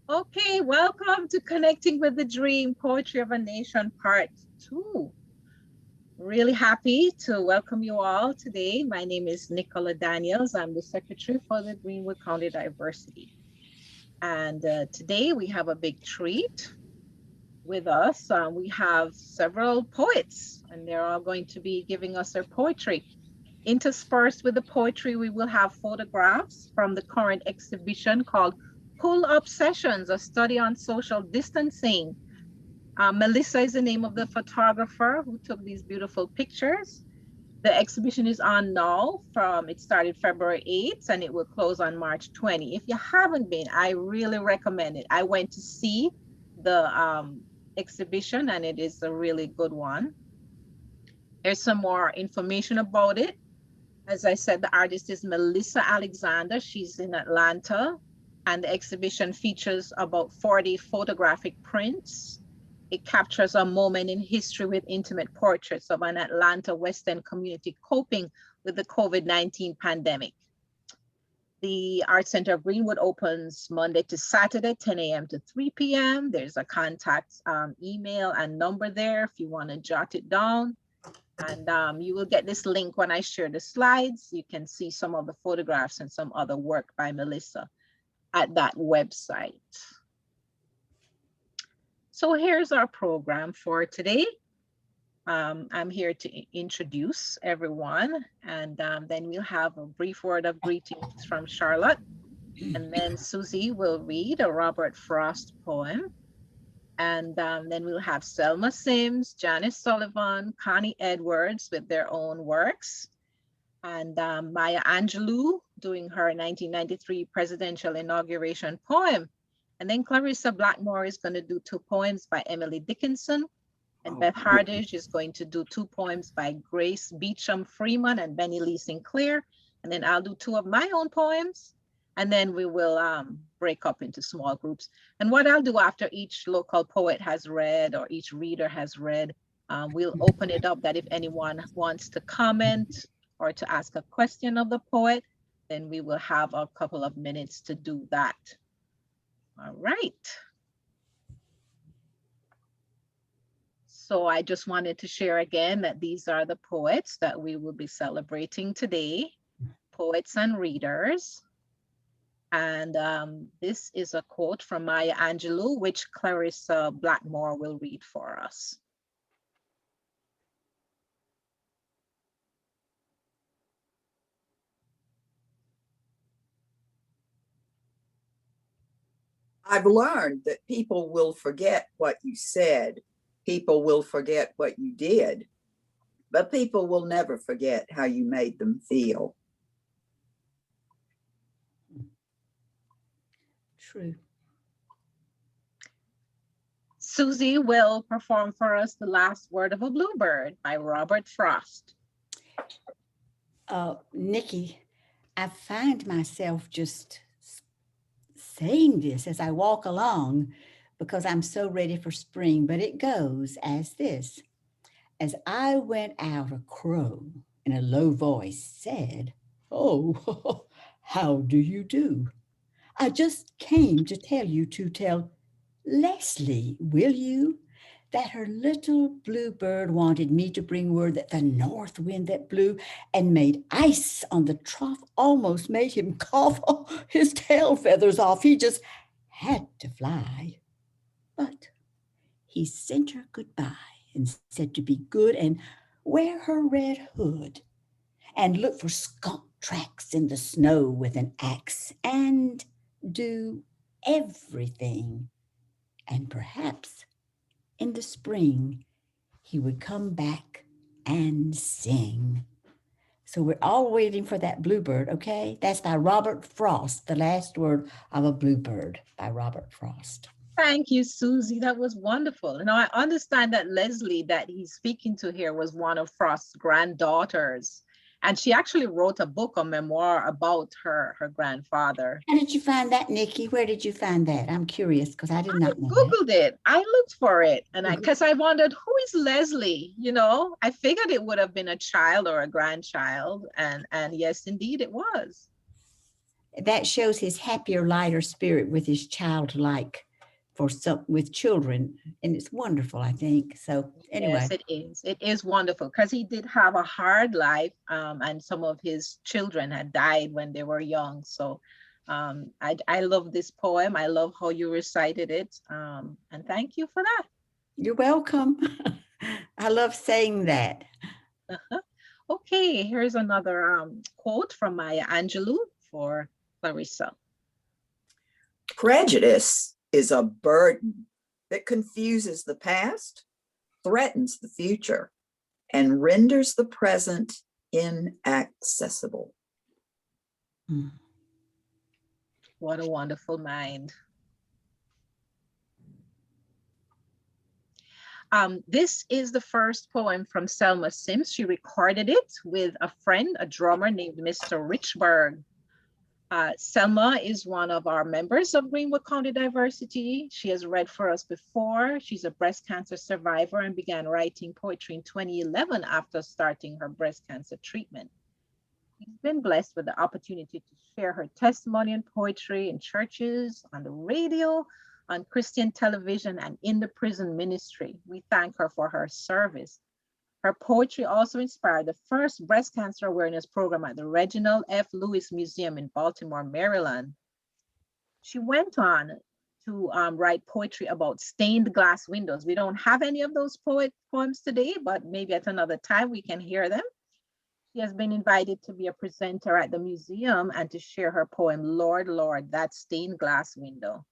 Okay, welcome to Connecting with the Dream, Poetry of a Nation, Part 2. Really happy to welcome you all today. My name is Niki Daniels. I'm the Secretary for the Greenwood County Diversity. And today we have a big treat with us. We have several poets, and they're all going to be giving us their poetry. Interspersed with the poetry, we will have photographs from the current exhibition called Pull Up Sessions, a study on social distancing. Melissa is the name of the photographer who took these beautiful pictures. The exhibition is on now it started February 8th and it will close on March 20. If you haven't been, I really recommend it. I went to see the exhibition and it is a really good one. There's some more information about it. As I said, the artist is Melissa Alexander. She's in Atlanta, and the exhibition features about 40 photographic prints. It captures a moment in history with intimate portraits of an Atlanta West End community coping with the COVID-19 pandemic. The Art Center of Greenwood opens Monday to Saturday, 10 a.m. to 3 p.m. There's a contact email and number there if you want to jot it down. And you will get this link when I share the slides. You can see some of the photographs and some other work by Melissa at that website. So here's our program for today. I'm here to introduce everyone, and then we'll have a brief word of greetings from Charlotte. And then Suzy will read a Robert Frost poem. And then we'll have Selma Sims, Janice Sullivan, Connie Edwards with their own works, and Maya Angelou doing her 1993 presidential inauguration poem. And then Clarissa Blackmore is going to do 2 poems by Emily Dickinson. And Beth Hardage is going to do 2 poems by Grace Beecham Freeman and Bennie Lee Sinclair. And then I'll do 2 of my own poems. And then we will break up into small groups. And what I'll do after each local poet has read or each reader has read, we'll open it up that if anyone wants to comment or to ask a question of the poet, then we will have a couple of minutes to do that. All right. So I just wanted to share again that these are the poets that we will be celebrating today, poets and readers. And this is a quote from Maya Angelou, which Clarissa Blackmore will read for us. I've learned that people will forget what you said. People will forget what you did, but people will never forget how you made them feel. True. Suzy will perform for us The Last Word of a Bluebird by Robert Frost. Niki, I find myself just saying this as I walk along because I'm so ready for spring, but it goes as this. As I went out, a crow in a low voice said, "Oh, how do you do? I just came to tell you to tell Leslie, will you, that her little bluebird wanted me to bring word that the north wind that blew and made ice on the trough almost made him cough his tail feathers off. He just had to fly. But he sent her goodbye and said to be good and wear her red hood and look for skunk tracks in the snow with an axe and do everything. And perhaps in the spring he would come back and sing." So we're all waiting for that bluebird, okay? That's by Robert Frost, The Last Word of a Bluebird by Robert Frost. Thank you, Suzy. That was wonderful. Now I understand that Leslie that he's speaking to here was one of Frost's granddaughters. And she actually wrote a book, a memoir about her grandfather. How did you find that, Niki? Where did you find that? I'm curious because I did not know that. Googled it. I looked for it, and because I wondered who is Leslie. You know, I figured it would have been a child or a grandchild, and yes, indeed, it was. that shows his happier, lighter spirit with his childlike with children. And it's wonderful, I think. So anyway. Yes, it is. It is wonderful because he did have a hard life, and some of his children had died when they were young. So I love this poem. I love how you recited it. And thank you for that. You're welcome. I love saying that. Okay, here's another quote from Maya Angelou for Clarissa. Prejudice is a burden that confuses the past, threatens the future, and renders the present inaccessible. What a wonderful mind. This is the first poem from Selma Sims. She recorded it with a friend, a drummer named Mr. Richburg. Selma is one of our members of Greenwood County Diversity. She has read for us before. She's a breast cancer survivor and began writing poetry in 2011 after starting her breast cancer treatment. She's been blessed with the opportunity to share her testimony and poetry in churches, on the radio, on Christian television, and in the prison ministry. We thank her for her service. Her poetry also inspired the first breast cancer awareness program at the Reginald F. Lewis Museum in Baltimore, Maryland. She went on to write poetry about stained glass windows. We don't have any of those poems today, but maybe at another time we can hear them. She has been invited to be a presenter at the museum and to share her poem, Lord, Lord, That Stained Glass Window.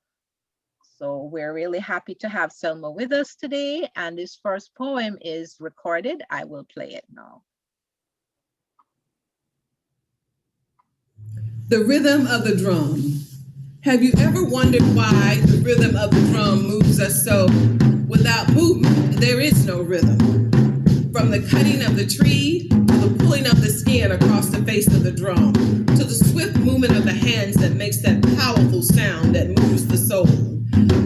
So we're really happy to have Selma with us today. And this first poem is recorded. I will play it now. The rhythm of the drum. Have you ever wondered why the rhythm of the drum moves us so? Without movement, there is no rhythm. From the cutting of the tree, to the pulling of the skin across the face of the drum, to the swift movement of the hands that makes that powerful sound that moves the soul.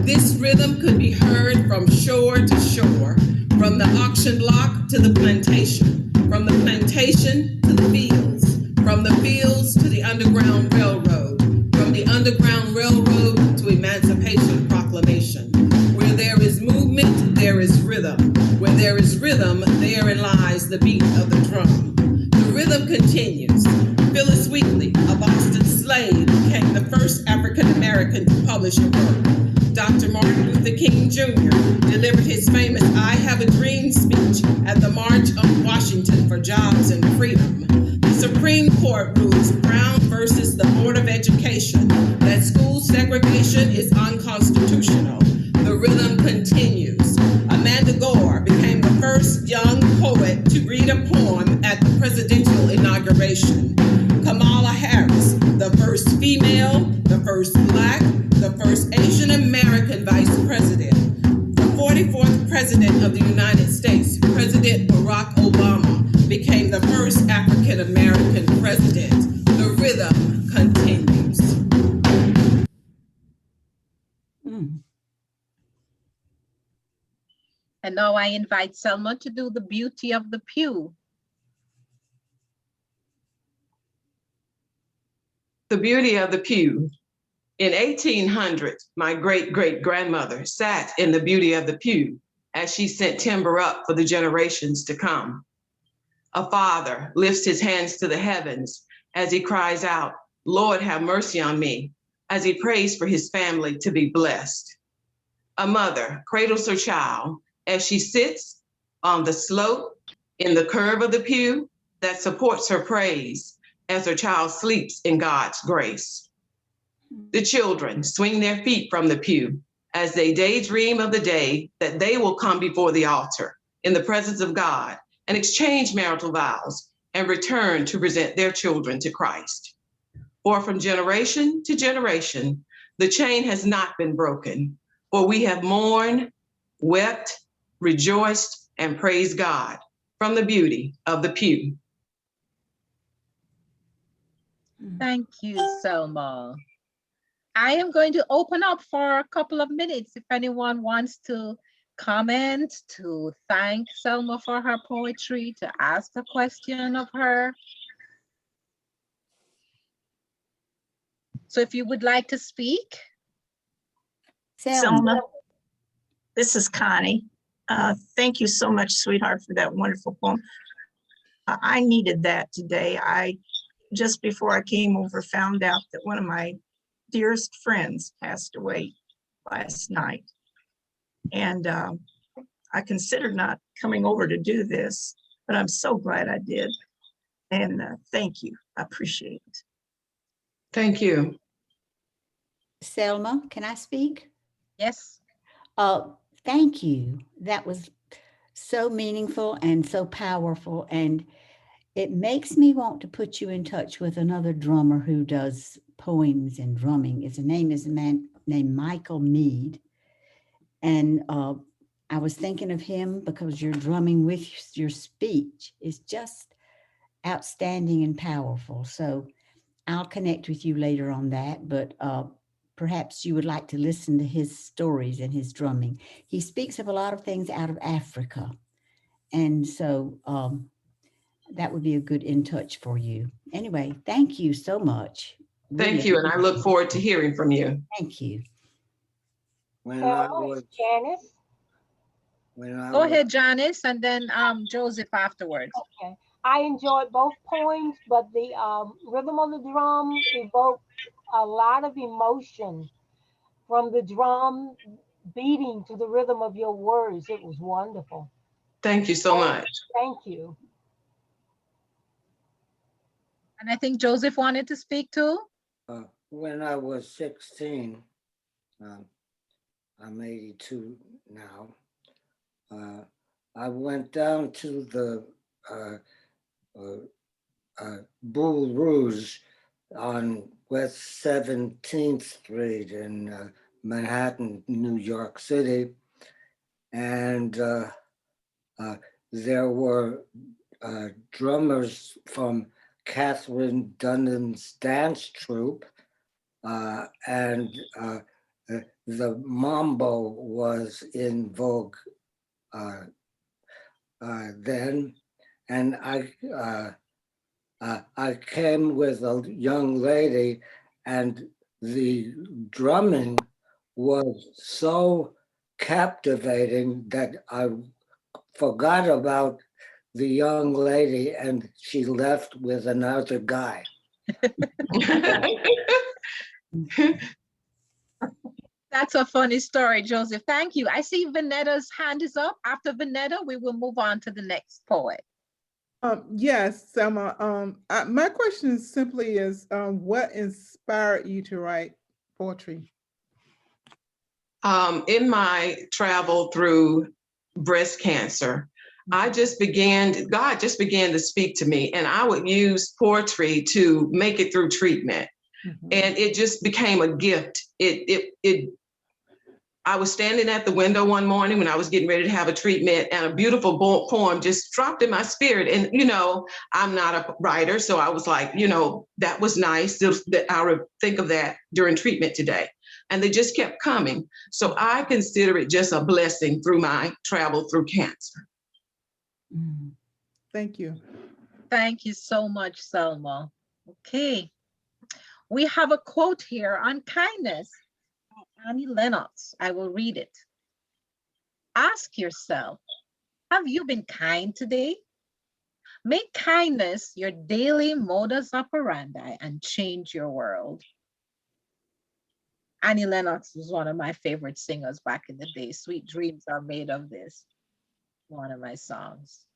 This rhythm could be heard from shore to shore, from the auction block to the plantation, from the plantation to the fields, from the fields to the Underground Railroad, from the Underground Railroad to Emancipation Proclamation. Where there is movement, there is rhythm. Where there is rhythm, therein lies the beat of the drum. The rhythm continues. Phyllis Wheatley, a Boston slave, became the first African American to publish a work. Dr. Martin Luther King Jr. delivered his famous I Have a Dream speech at the March on Washington for Jobs and Freedom. The Supreme Court rules Brown versus the Board of Education that school segregation is unconstitutional. The rhythm continues. Amanda Gore became the first young poet to read a poem at the presidential inauguration. Kamala Harris, the first female, the first Black, the first Asian American vice president. The 44th president of the United States, President Barack Obama, became the first African American president. The rhythm continues. And now I invite Selma to do The Beauty of the Pew. The Beauty of the Pew. In 1800, my great-great-grandmother sat in the beauty of the pew as she sent timber up for the generations to come. A father lifts his hands to the heavens as he cries out, Lord, have mercy on me, as he prays for his family to be blessed. A mother cradles her child as she sits on the slope in the curve of the pew that supports her praise as her child sleeps in God's grace. The children swing their feet from the pew as they daydream of the day that they will come before the altar in the presence of God and exchange marital vows and return to present their children to Christ. For from generation to generation, the chain has not been broken, for we have mourned, wept, rejoiced, and praised God from the beauty of the pew. Thank you, Selma. I am going to open up for a couple of minutes if anyone wants to comment, to thank Selma for her poetry, to ask a question of her. So if you would like to speak. Selma. This is Connie. Thank you so much, sweetheart, for that wonderful poem. I needed that today. I just before I came over found out that one of my dearest friends passed away last night. And I considered not coming over to do this, but I'm so glad I did. And thank you. I appreciate it. Thank you. Selma, can I speak? Yes. Thank you. That was so meaningful and so powerful. And it makes me want to put you in touch with another drummer who does poems and drumming. His name is a man named Michael Mead. And I was thinking of him because your drumming with your speech is just outstanding and powerful. So I'll connect with you later on that, but perhaps you would like to listen to his stories and his drumming. He speaks of a lot of things out of Africa. And so that would be a good in touch for you. Anyway, thank you so much. Thank you. And I look forward to hearing from you. Thank you. Janice. Go ahead, Janice, and then Joseph afterwards. Okay. I enjoyed both poems, but the rhythm on the drum evoked a lot of emotion from the drum beating to the rhythm of your words. It was wonderful. Thank you so much. Thank you. And I think Joseph wanted to speak too. When I was 16, I'm 82 now, I went down to the Boul Rouge on West 17th Street in Manhattan, New York City. And there were drummers from Catherine Dunham's dance troupe, and the mambo was in vogue then, and I came with a young lady, and the drumming was so captivating that I forgot about the young lady, and she left with another guy. That's a funny story, Joseph. Thank you. I see Vanetta's hand is up. After Vanetta, we will move on to the next poet. Yes, Selma. My question simply is, what inspired you to write poetry? In my travel through breast cancer, God just began to speak to me, and I would use poetry to make it through treatment. Mm-hmm. And it just became a gift. I was standing at the window one morning when I was getting ready to have a treatment, and a beautiful poem just dropped in my spirit. And, I'm not a writer, so I was like, that was nice. I would think of that during treatment today. And they just kept coming. So I consider it just a blessing through my travel through cancer. Thank you. Thank you so much, Selma. Okay. We have a quote here on kindness. Annie Lennox. I will read it. Ask yourself, have you been kind today? Make kindness your daily modus operandi and change your world. Annie Lennox was one of my favorite singers back in the day. Sweet Dreams Are Made of This. One of my songs.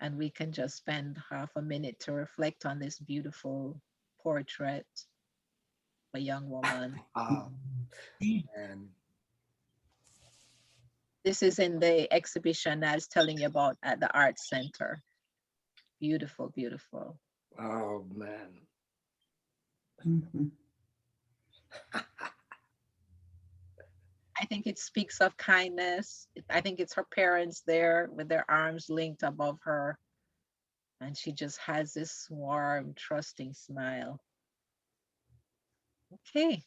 And we can just spend half a minute to reflect on this beautiful portrait of a young woman. And this is in the exhibition I was telling you about at the Art Center. Beautiful, beautiful. Oh, man. Mm-hmm. I think it speaks of kindness. I think it's her parents there with their arms linked above her. And she just has this warm, trusting smile. Okay.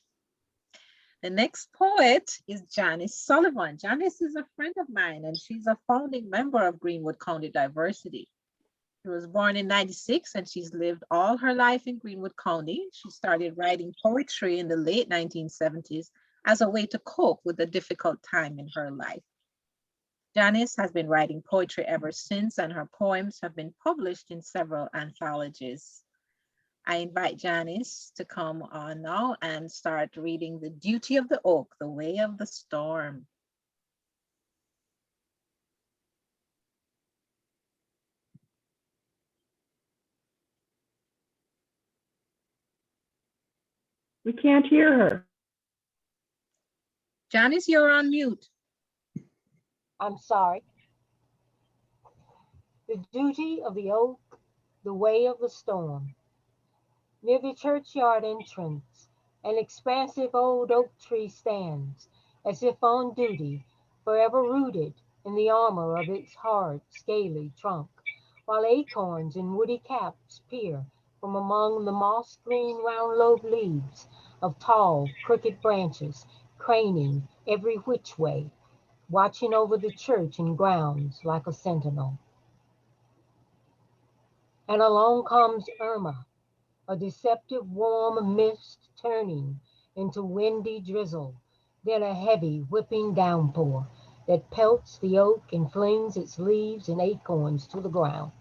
The next poet is Janice Sullivan. Janice is a friend of mine, and she's a founding member of Greenwood County Diversity. She was born in 96 and she's lived all her life in Greenwood County. She started writing poetry in the late 1970s as a way to cope with a difficult time in her life. Janice has been writing poetry ever since, and her poems have been published in several anthologies. I invite Janice to come on now and start reading The Duty of the Oak, The Way of the Storm. We can't hear her. Janice, you're on mute. I'm sorry. The duty of the oak, the way of the storm. Near the churchyard entrance, an expansive old oak tree stands, as if on duty, forever rooted in the armor of its hard, scaly trunk, while acorns in woody caps peer from among the moss-green round-lobed leaves of tall, crooked branches, craning every which way, watching over the church and grounds like a sentinel. And along comes Irma, a deceptive warm mist turning into windy drizzle, then a heavy whipping downpour that pelts the oak and flings its leaves and acorns to the ground.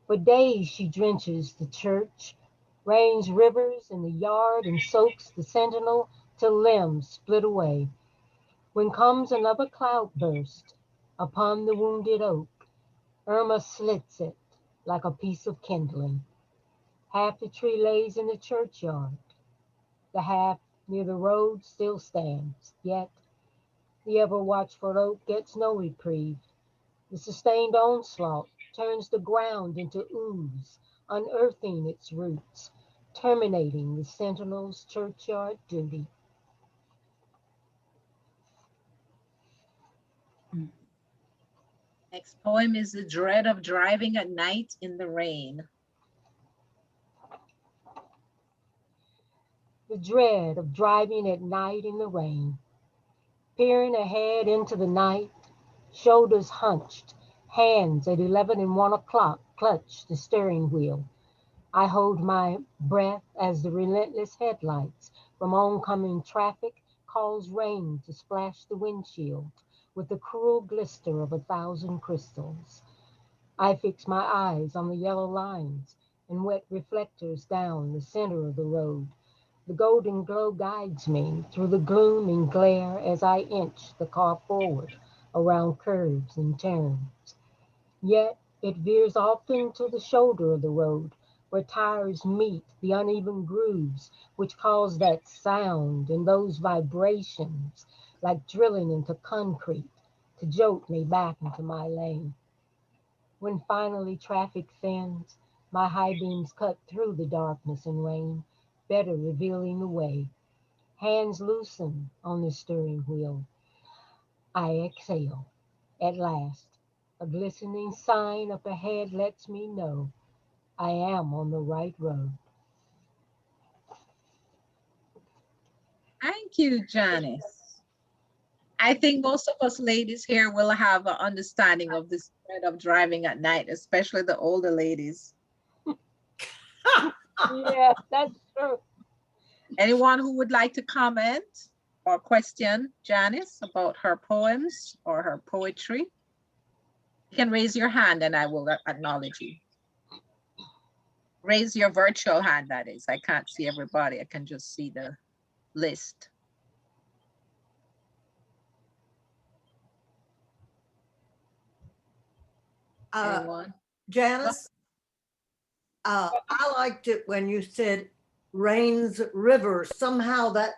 For days she drenches the church, rains rivers in the yard, and soaks the sentinel till limbs split away. When comes another cloudburst upon the wounded oak, Irma slits it like a piece of kindling. Half the tree lays in the churchyard. The half near the road still stands, yet the ever-watchful oak gets no reprieve. The sustained onslaught turns the ground into ooze, unearthing its roots, terminating the sentinel's churchyard duty. Next poem is The Dread of Driving at Night in the Rain. The dread of driving at night in the rain, peering ahead into the night, shoulders hunched, hands at 11 and 1 o'clock clutch the steering wheel. I hold my breath as the relentless headlights from oncoming traffic cause rain to splash the windshield with the cruel glister of 1,000 crystals. I fix my eyes on the yellow lines and wet reflectors down the center of the road. The golden glow guides me through the gloom and glare as I inch the car forward around curves and turns. Yet it veers often to the shoulder of the road where tires meet the uneven grooves which cause that sound and those vibrations like drilling into concrete to jolt me back into my lane. When finally traffic thins, my high beams cut through the darkness and rain, better revealing the way. Hands loosen on the steering wheel. I exhale. At last, a glistening sign up ahead lets me know I am on the right road. Thank you, Janice. I think most of us ladies here will have an understanding of this dread of driving at night, especially the older ladies. Yeah, that's true. Anyone who would like to comment or question Janice about her poems or her poetry, you can raise your hand and I will acknowledge you. Raise your virtual hand, that is. I can't see everybody. I can just see the list. Anyone? Janice, I liked it when you said rains river. Somehow that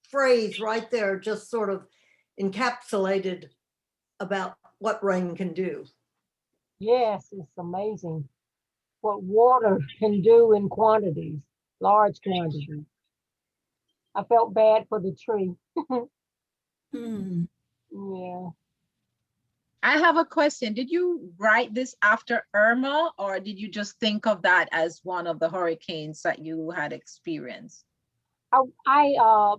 phrase right there just sort of encapsulated about what rain can do. Yes, it's amazing what water can do in quantities, large quantities. I felt bad for the tree. Yeah. I have a question. Did you write this after Irma, or did you just think of that as one of the hurricanes that you had experienced? I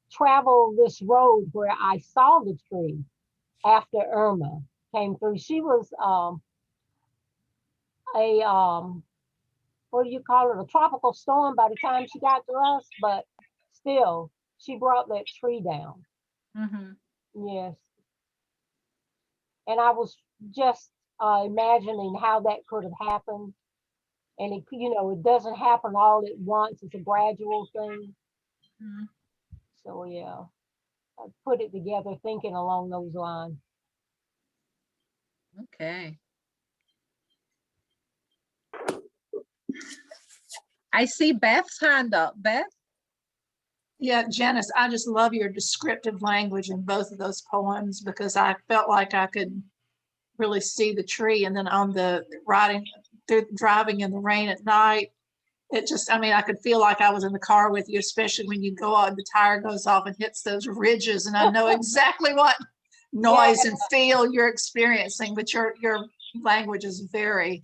traveled this road where I saw the tree after Irma came through. She was what do you call it, a tropical storm by the time she got to us, but still, she brought that tree down. Mhm. Yes. And I was just imagining how that could have happened. And it, it doesn't happen all at once. It's a gradual thing. Mhm. So yeah, I put it together thinking along those lines. Okay. I see Beth's hand up. Beth? Yeah, Janice, I just love your descriptive language in both of those poems because I felt like I could really see the tree. And then on the driving in the rain at night, it just, I mean, I could feel like I was in the car with you, especially when you go out, the tire goes off and hits those ridges. And I know exactly what noise and feel you're experiencing, but your language is very,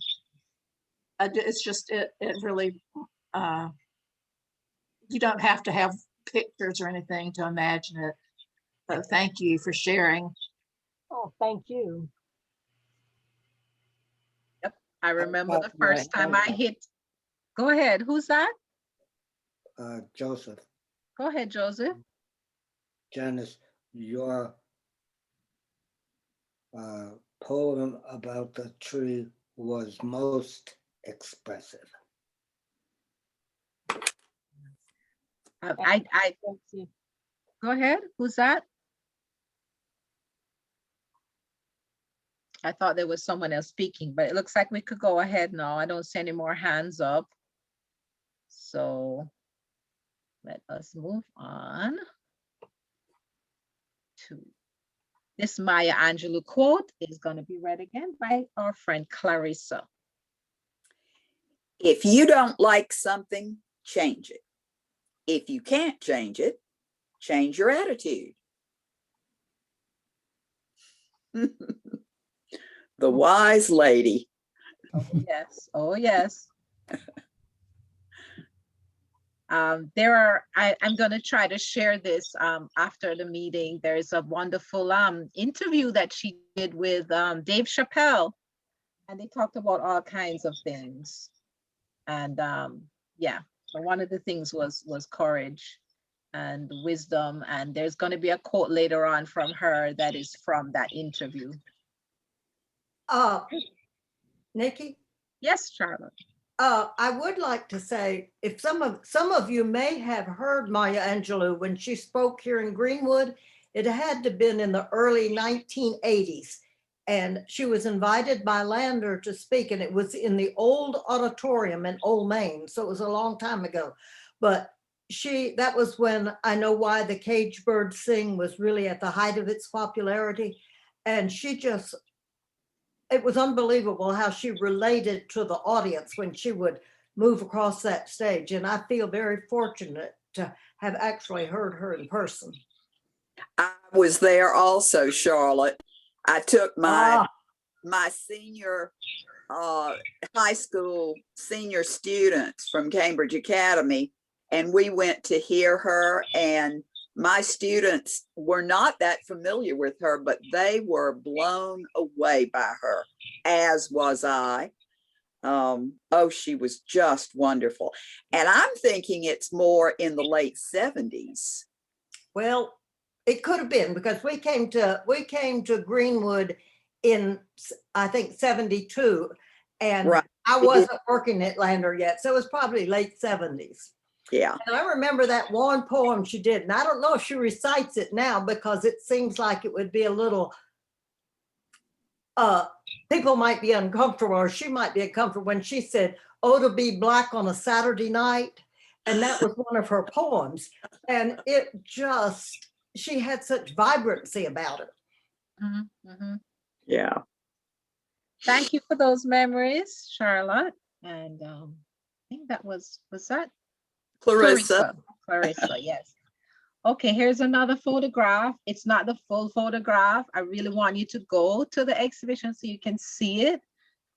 it's just, it really, you don't have to have pictures or anything to imagine it. So thank you for sharing. Oh, thank you. Yep. I remember the got my first time hand I up. hit. Go ahead. Who's that? Joseph, Go ahead, Joseph. Janice, your poem about the tree was most expressive. I go ahead. Who's that? I thought there was someone else speaking, but it looks like we could go ahead now. I don't see any more hands up. So let us move on to this Maya Angelou quote is going to be read again by our friend Clarissa. If you don't like something, change it. If you can't change it, change your attitude. The wise lady. Oh, yes. Oh, yes. I'm going to try to share this after the meeting. There's a wonderful interview that she did with Dave Chappelle, and they talked about all kinds of things. And yeah, so one of the things was courage and wisdom. And there's going to be a quote later on from her that is from that interview. Niki? Yes, Charlotte. I would like to say, if some of you may have heard Maya Angelou when she spoke here in Greenwood, it had to have been in the early 1980s. And she was invited by Lander to speak, and it was in the old auditorium in Old Main. So it was a long time ago. But that was when I Know Why the Caged Birds Sing was really at the height of its popularity. And it was unbelievable how she related to the audience when she would move across that stage. And I feel very fortunate to have actually heard her in person. I was there also, Charlotte. I took my senior high school senior students from Cambridge Academy, and we went to hear her, and my students were not that familiar with her, but they were blown away by her, as was I. She was just wonderful. And I'm thinking it's more in the late 70s. Well, it could have been, because we came to Greenwood in, I think, 72, and right. I wasn't working at Lander yet, so it was probably late 70s. Yeah. And I remember that one poem she did, and I don't know if she recites it now, because it seems like it would be a little, people might be uncomfortable, or she might be uncomfortable when she said, "Oh, to be black on a Saturday night." And that was one of her poems. And it just, she had such vibrancy about it. Mm-hmm, mm-hmm. Yeah. Thank you for those memories, Charlotte. And I think that was that? Clarissa, yes. Okay, here's another photograph. It's not the full photograph. I really want you to go to the exhibition so you can see it.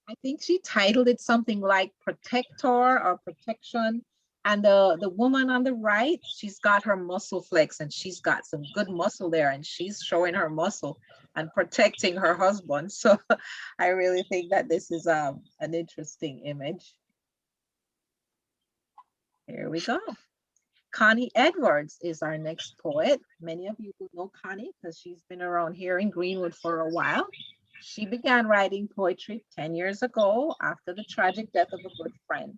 I think she titled it something like Protector or Protection. And the woman on the right, she's got her muscle flex and she's got some good muscle there and she's showing her muscle and protecting her husband. So I really think that this is an interesting image. Here we go. Connie Edwards is our next poet. Many of you will know Connie because she's been around here in Greenwood for a while. She began writing poetry 10 years ago after the tragic death of a good friend.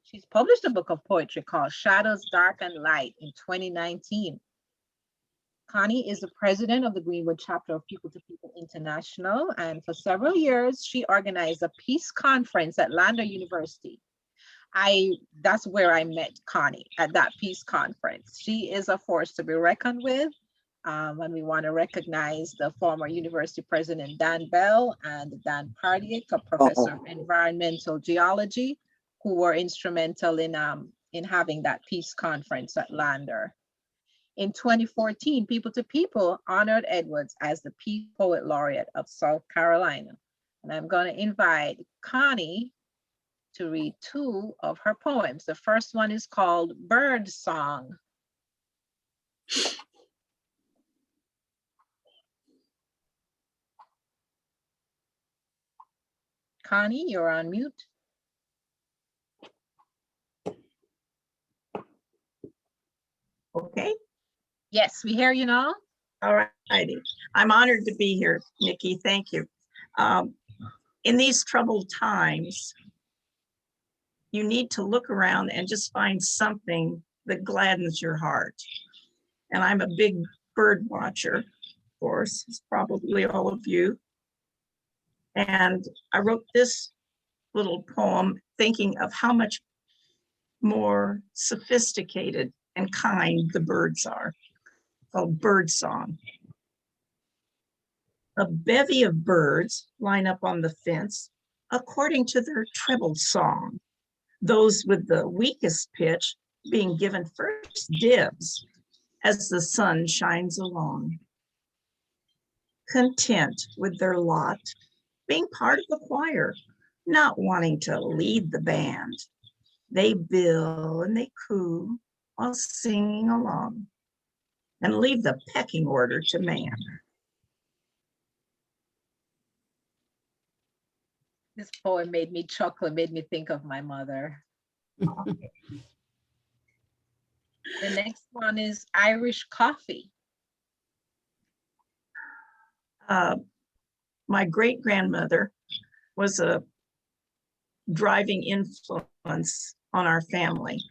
She's published a book of poetry called Shadows, Dark and Light in 2019. Connie is the president of the Greenwood chapter of People to People International. And for several years, she organized a peace conference at Lander University. That's where I met Connie, at that peace conference. She is a force to be reckoned with. And we want to recognize the former university president, Dan Bell, and Dan Pardiak, a professor of environmental geology, who were instrumental in having that peace conference at Lander. In 2014, People to People honored Edwards as the Peace Poet Laureate of South Carolina. And I'm going to invite Connie to read two of her poems. The first one is called Bird Song. Connie, you're on mute. Okay. Yes, we hear you now. All righty. I'm honored to be here, Niki. Thank you. In these troubled times, you need to look around and just find something that gladdens your heart. And I'm a big bird watcher, of course, it's probably all of you. And I wrote this little poem thinking of how much more sophisticated and kind the birds are, called Bird Song. A bevy of birds line up on the fence according to their treble song, those with the weakest pitch being given first dibs as the sun shines along. Content with their lot, being part of the choir, not wanting to lead the band, they bill and they coo while singing along and leave the pecking order to man. This poem made me chuckle, made me think of my mother. The next one is Irish Coffee. My great-grandmother was a driving influence on our family,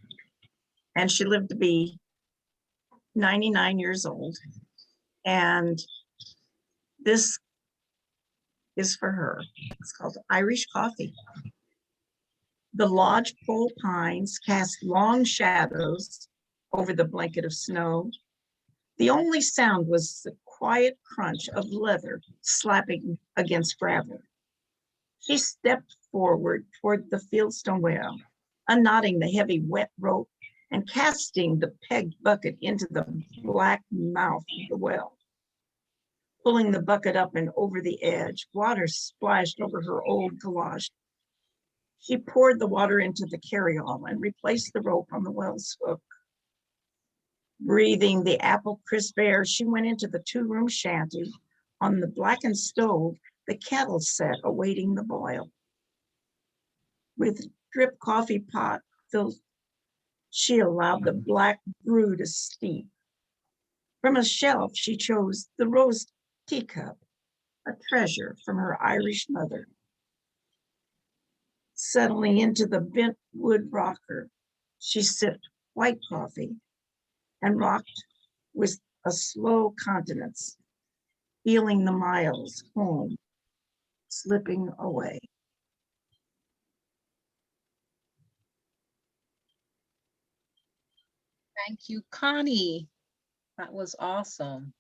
and she lived to be 99 years old. And this is for her. It's called Irish Coffee. The lodgepole pines cast long shadows over the blanket of snow. The only sound was the quiet crunch of leather slapping against gravel. She stepped forward toward the fieldstone well, unknotting the heavy wet rope and casting the pegged bucket into the black mouth of the well. Pulling the bucket up and over the edge, water splashed over her old galosh. She poured the water into the carryall and replaced the rope on the well's hook. Breathing the apple crisp air, she went into the two-room shanty. On the blackened stove, the kettle sat awaiting the boil. With drip coffee pot filled, she allowed the black brew to steep. From a shelf, she chose the rose teacup, a treasure from her Irish mother. Settling into the bent wood rocker, she sipped white coffee and rocked with a slow continence, feeling the miles home slipping away. Thank you, Connie. That was awesome.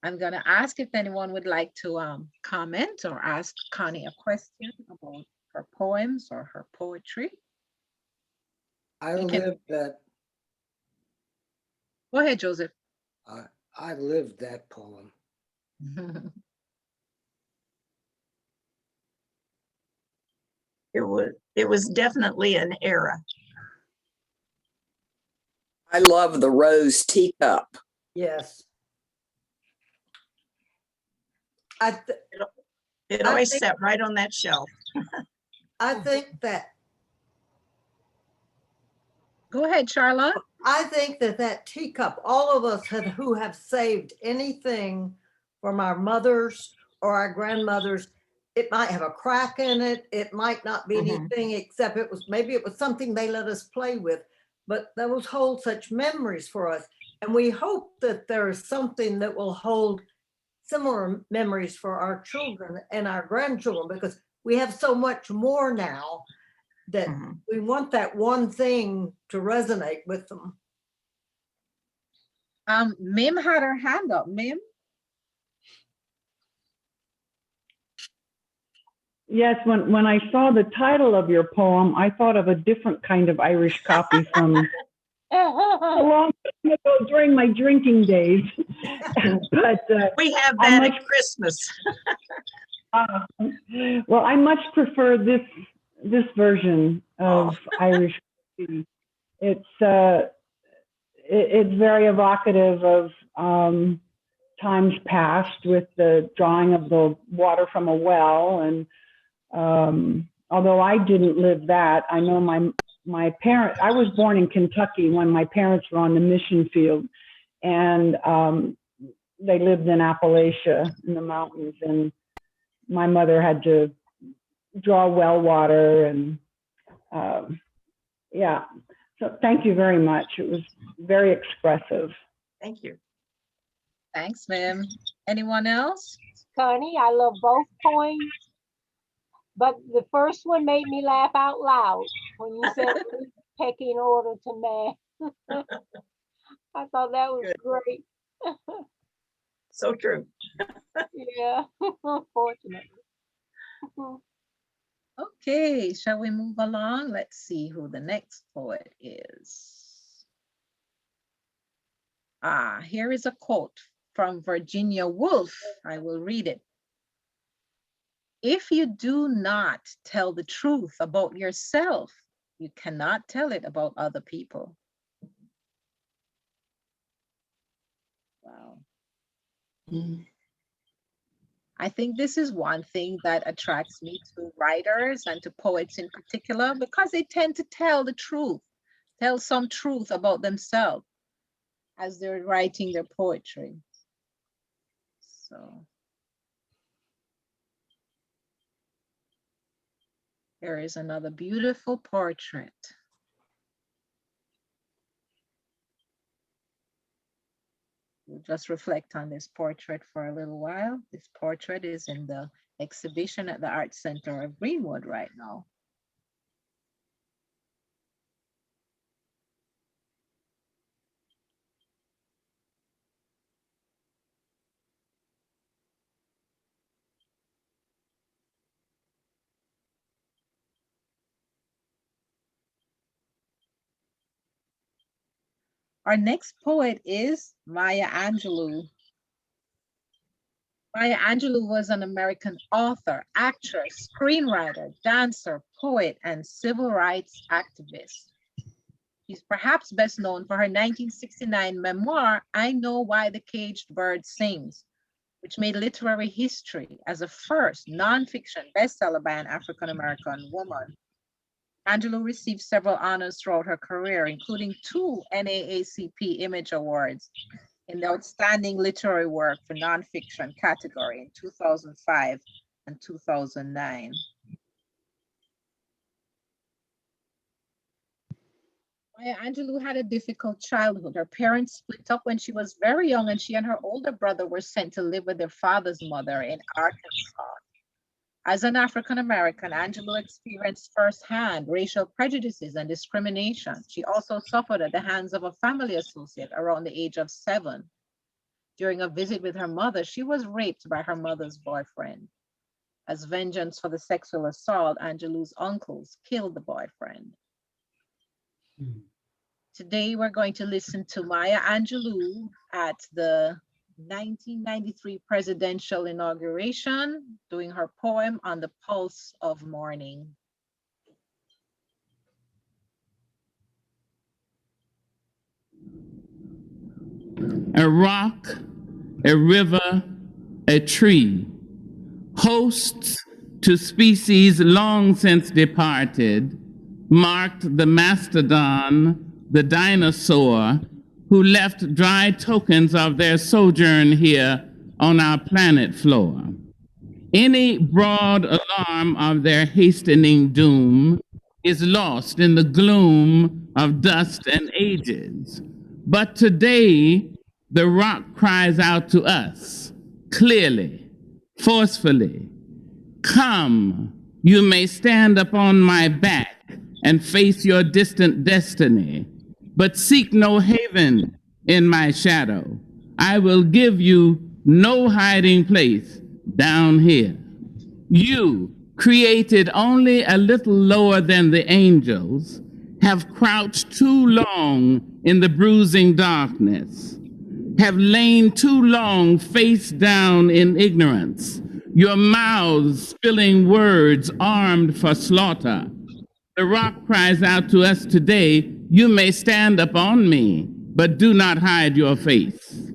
I'm going to ask if anyone would like to comment or ask Connie a question about her poems or her poetry. I lived that. Go ahead, Joseph. I lived that poem. it was definitely an era. I love the rose teacup. Yes. It always sat right on that shelf. I think that Go ahead, Charlotte. I think that teacup, all of us who have saved anything from our mothers or our grandmothers, it might have a crack in it. It might not be anything except maybe it was something they let us play with, but those hold such memories for us. And we hope that there is something that will hold similar memories for our children and our grandchildren, because we have so much more now that we want that one thing to resonate with them. Mim had her hand up. Mim? Yes, when I saw the title of your poem, I thought of a different kind of Irish copy from a long time ago during my drinking days. But we have that at Christmas. Well, I much prefer this version of Irish copy. It's very evocative of times past, with the drawing of the water from a well. And although I didn't live that, I know my parents, I was born in Kentucky when my parents were on the mission field, and they lived in Appalachia in the mountains, and my mother had to draw well water, and yeah. So thank you very much. It was very expressive. Thank you. Thanks, ma'am. Anyone else? Connie, I love both poems, but the first one made me laugh out loud when you said pecking order to man. I thought that was great. So true. Yeah, unfortunately. Okay, shall we move along? Let's see who the next poet is. Here is a quote from Virginia Woolf. I will read it. If you do not tell the truth about yourself, you cannot tell it about other people. Wow. I think this is one thing that attracts me to writers and to poets in particular, because they tend to tell the truth, tell some truth about themselves as they're writing their poetry. So here is another beautiful portrait. We'll just reflect on this portrait for a little while. This portrait is in the exhibition at the Art Center of Greenwood right now. Our next poet is Maya Angelou. Maya Angelou was an American author, actress, screenwriter, dancer, poet, and civil rights activist. She's perhaps best known for her 1969 memoir, I Know Why the Caged Bird Sings, which made literary history as a first nonfiction bestseller by an African-American woman. Angelou received several honors throughout her career, including 2 NAACP Image Awards in the Outstanding Literary Work for Nonfiction category in 2005 and 2009. Maya Angelou had a difficult childhood. Her parents split up when she was very young, and she and her older brother were sent to live with their father's mother in Arkansas. As an African-American, Angelou experienced firsthand racial prejudices and discrimination. She also suffered at the hands of a family associate around the age of 7. During a visit with her mother, she was raped by her mother's boyfriend. As vengeance for the sexual assault, Angelou's uncles killed the boyfriend. Today, we're going to listen to Maya Angelou at the 1993 presidential inauguration, doing her poem On the Pulse of Morning. a rock, a river, a tree, hosts to species long since departed, marked the mastodon, the dinosaur, who left dry tokens of their sojourn here on our planet floor. Any broad alarm of their hastening doom is lost in the gloom of dust and ages. But today, the rock cries out to us, clearly, forcefully, come, you may stand upon my back and face your distant destiny, but seek no haven in my shadow. I will give you no hiding place down here. You, created only a little lower than the angels, have crouched too long in the bruising darkness, have lain too long face down in ignorance, your mouths spilling words armed for slaughter. The rock cries out to us today, you may stand upon me, but do not hide your face.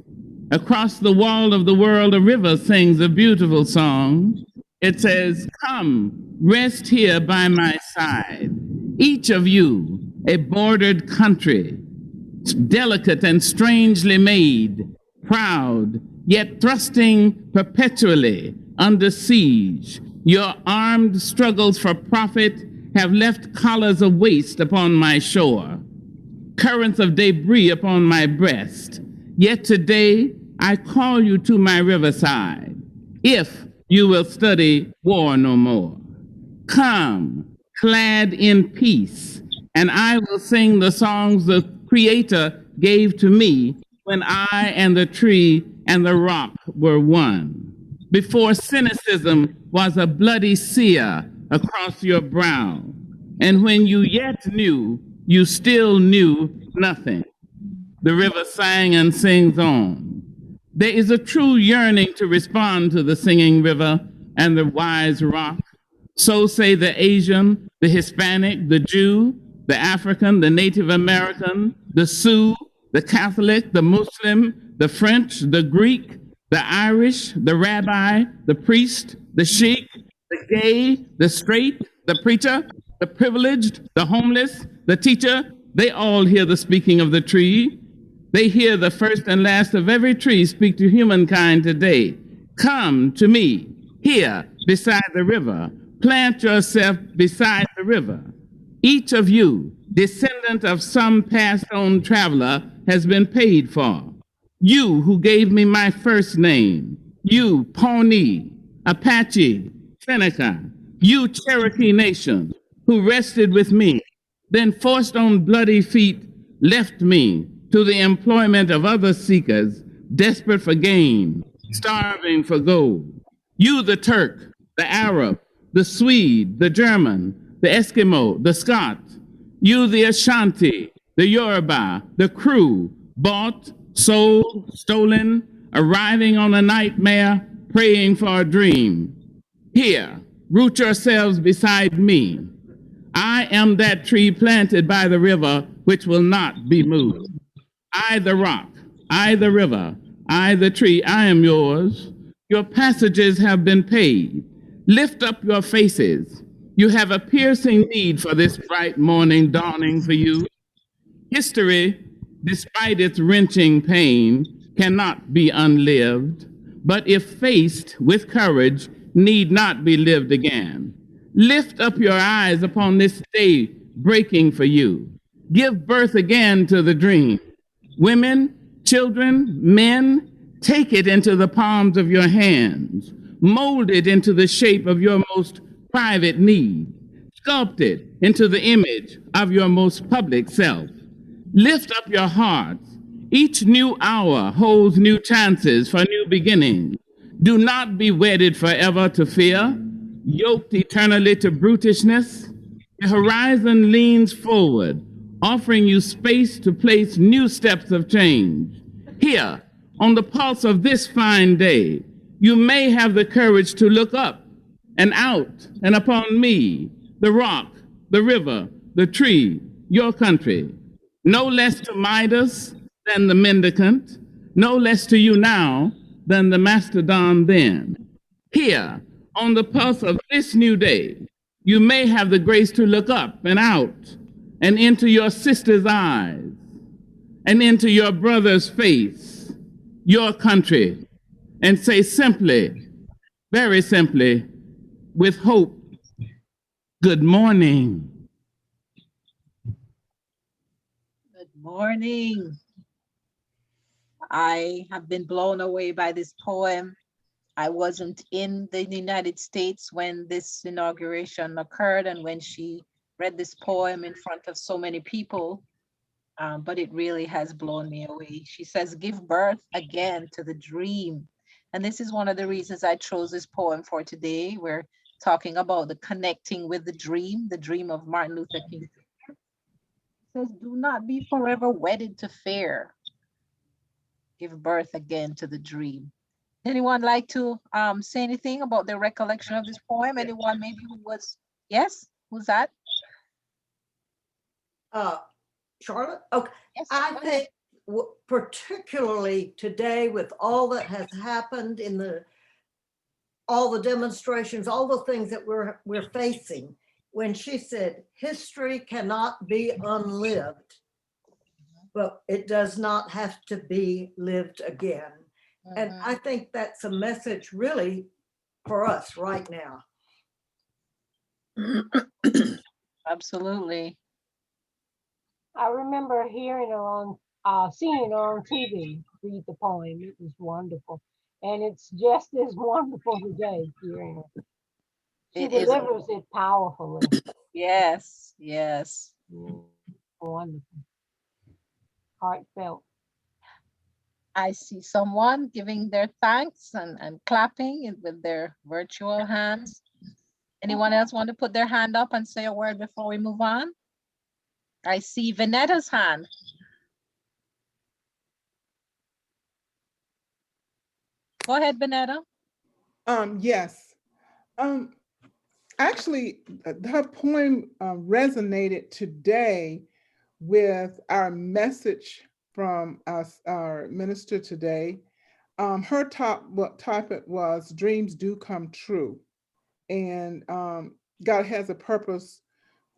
Across the wall of the world, a river sings a beautiful song. It says, come, rest here by my side. Each of you, a bordered country, delicate and strangely made, proud, yet thrusting perpetually under siege. Your armed struggles for profit have left collars of waste upon my shore, currents of debris upon my breast. Yet today I call you to my riverside, if you will study war no more. Come, clad in peace, and I will sing the songs the Creator gave to me when I and the tree and the rock were one. Before cynicism was a bloody sear across your brow, and when you yet knew, you still knew nothing. The river sang and sings on. There is a true yearning to respond to the singing river and the wise rock. So say the Asian, the Hispanic, the Jew, the African, the Native American, the Sioux, the Catholic, the Muslim, the French, the Greek, the Irish, the rabbi, the priest, the sheik, the gay, the straight, the preacher, the privileged, the homeless, the teacher. They all hear the speaking of the tree. They hear the first and last of every tree speak to humankind today. Come to me, here beside the river. Plant yourself beside the river. Each of you, descendant of some passed-on traveler, has been paid for. You who gave me my first name, you Pawnee, Apache, Seneca, you Cherokee Nation, who rested with me, then forced on bloody feet, left me to the employment of other seekers, desperate for gain, starving for gold. You, the Turk, the Arab, the Swede, the German, the Eskimo, the Scot, you, the Ashanti, the Yoruba, the crew, bought, sold, stolen, arriving on a nightmare, praying for a dream. Here, root yourselves beside me. I am that tree planted by the river which will not be moved. I, the rock, I, the river, I, the tree, I am yours. Your passages have been paid. Lift up your faces. You have a piercing need for this bright morning dawning for you. History, despite its wrenching pain, cannot be unlived, but if faced with courage, need not be lived again. Lift up your eyes upon this day breaking for you. Give birth again to the dream. Women, children, men, take it into the palms of your hands. Mold it into the shape of your most private need. Sculpt it into the image of your most public self. Lift up your hearts. Each new hour holds new chances for new beginnings. Do not be wedded forever to fear, yoked eternally to brutishness. The horizon leans forward, offering you space to place new steps of change. Here, on the pulse of this fine day, you may have the courage to look up and out and upon me, the rock, the river, the tree, your country, no less to Midas than the mendicant, no less to you now than the mastodon then. Here, on the pulse of this new day, you may have the grace to look up and out and into your sister's eyes and into your brother's face, your country, and say simply, very simply, with hope, good morning. Good morning. I have been blown away by this poem. I wasn't in the United States when this inauguration occurred and when she read this poem in front of so many people, but it really has blown me away. She says, give birth again to the dream. And this is one of the reasons I chose this poem for today. We're talking about the connecting with the dream of Martin Luther King. It says, do not be forever wedded to fear. Give birth again to the dream. Anyone like to say anything about the recollection of this poem? Anyone maybe who was, yes, who's that? Charlotte? Okay. Yes, I think particularly today with all that has happened in all the demonstrations, all the things that we're facing, when she said, history cannot be unlived, but it does not have to be lived again. And I think that's a message really for us right now. Absolutely. I remember hearing her on, seeing her on TV read the poem. It was wonderful. And it's just as wonderful today hearing her. She delivers it powerfully. Yes, yes. Wonderful. Heartfelt. I see someone giving their thanks and clapping with their virtual hands. Anyone else want to put their hand up and say a word before we move on? I see Vanetta's hand. Go ahead, Vanetta. Yes. Actually, her poem resonated today with our message from us, our minister today. Her topic was dreams do come true. And God has a purpose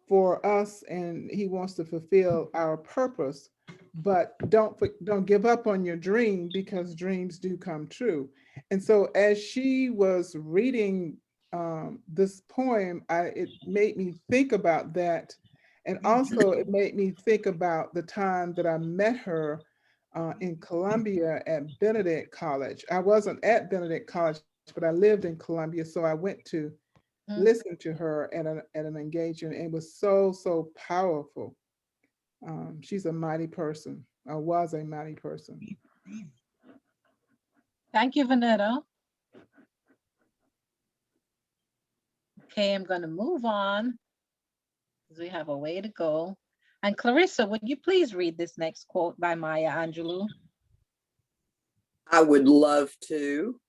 for us and he wants to fulfill our purpose, but don't give up on your dream because dreams do come true. And so as she was reading this poem, it made me think about that. And also it made me think about the time that I met her in Columbia at Benedict College. I wasn't at Benedict College, but I lived in Columbia. So I went to listen to her at an engagement. It was so powerful. She's a mighty person, or was a mighty person. Thank you, Vanetta. Okay, I'm going to move on because we have a way to go. And Clarissa, would you please read this next quote by Maya Angelou? I would love to.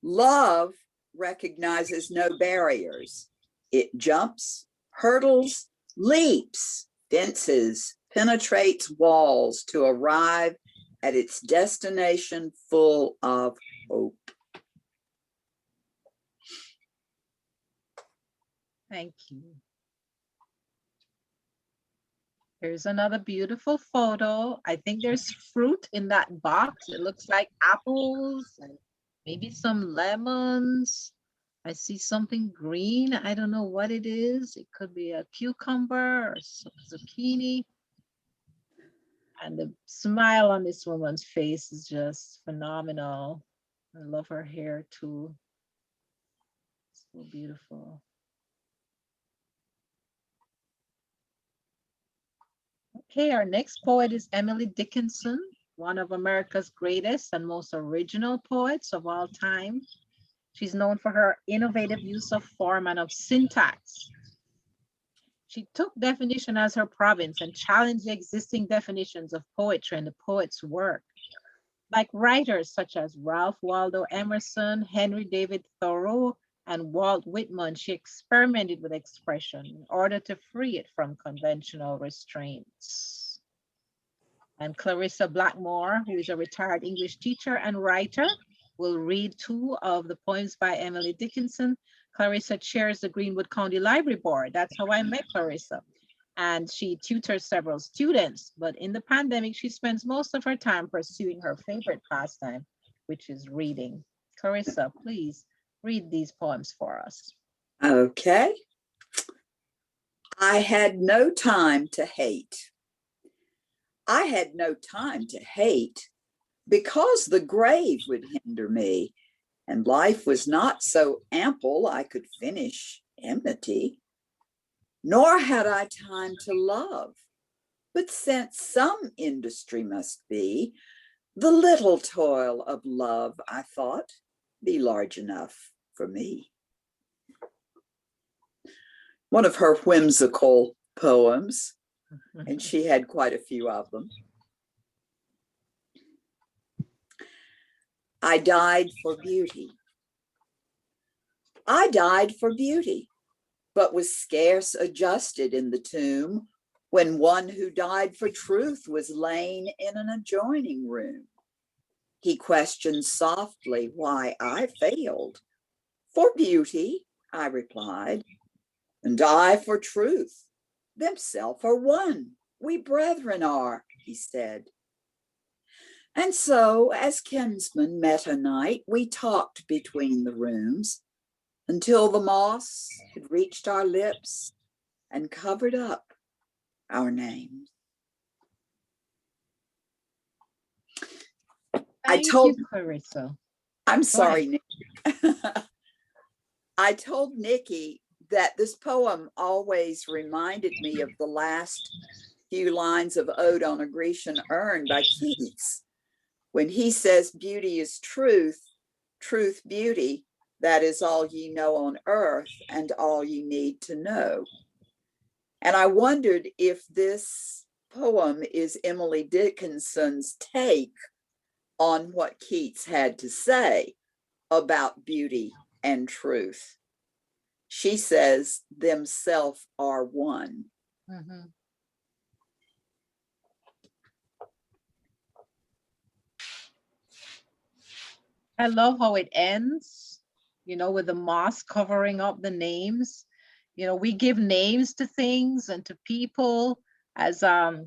Love recognizes no barriers. It jumps, hurdles, leaps, fences, penetrates walls to arrive at its destination full of hope. Thank you. Here's another beautiful photo. I think there's fruit in that box. It looks like apples and maybe some lemons. I see something green. I don't know what it is. It could be a cucumber or zucchini. And the smile on this woman's face is just phenomenal. I love her hair too. So beautiful. Okay, our next poet is Emily Dickinson, one of America's greatest and most original poets of all time. She's known for her innovative use of form and of syntax. She took definition as her province and challenged the existing definitions of poetry and the poet's work. Like writers such as Ralph Waldo Emerson, Henry David Thoreau, and Walt Whitman, she experimented with expression in order to free it from conventional restraints. And Clarissa Blackmore, who is a retired English teacher and writer, will read 2 of the poems by Emily Dickinson. Clarissa chairs the Greenwood County Library Board. That's how I met Clarissa. And she tutors several students, but in the pandemic, she spends most of her time pursuing her favorite pastime, which is reading. Clarissa, please read these poems for us. Okay. I had no time to hate. I had no time to hate because the grave would hinder me, and life was not so ample I could finish enmity. Nor had I time to love, but since some industry must be, the little toil of love, I thought, be large enough for me. One of her whimsical poems, and she had quite a few of them. I died for beauty. I died for beauty, but was scarce adjusted in the tomb when one who died for truth was lain in an adjoining room. He questioned softly why I failed. For beauty, I replied, and I for truth. Themself are one, we brethren are, he said. And so, as kinsmen met a night, we talked between the rooms until the moss had reached our lips and covered up our names. Thank you, Clarissa. I'm sorry, Nikki. I told Nikki that this poem always reminded me of the last few lines of Ode on a Grecian Urn by Keats. When he says, beauty is truth, truth beauty, that is all ye know on earth and all ye need to know. And I wondered if this poem is Emily Dickinson's take on what Keats had to say about beauty and truth. She says, themselves are one. Mm-hmm. I love how it ends, you know, with the moss covering up the names. You know, we give names to things and to people, as Maya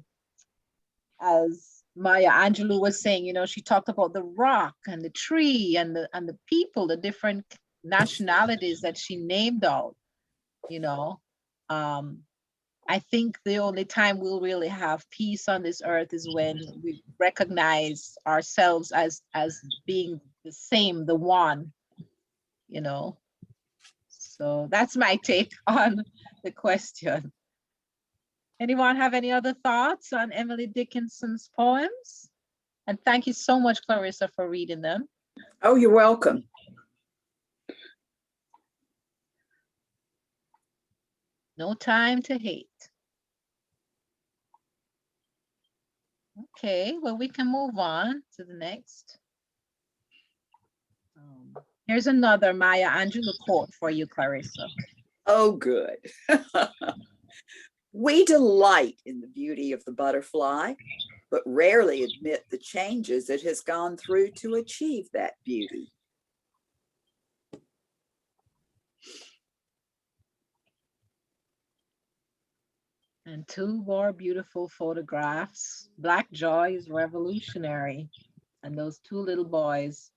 Angelou was saying, you know, she talked about the rock and the tree and the people, the different nationalities that she named out, you know. I think the only time we'll really have peace on this earth is when we recognize ourselves as being the same, the one, you know. So that's my take on the question. Anyone have any other thoughts on Emily Dickinson's poems? And thank you so much, Clarissa, for reading them. Oh, you're welcome. No time to hate. Okay, well, we can move on to the next. Here's another Maya Angelou quote for you, Clarissa. Oh, good. We delight in the beauty of the butterfly, but rarely admit the changes it has gone through to achieve that beauty. And 2 more beautiful photographs. Black joy is revolutionary. And those 2 little boys.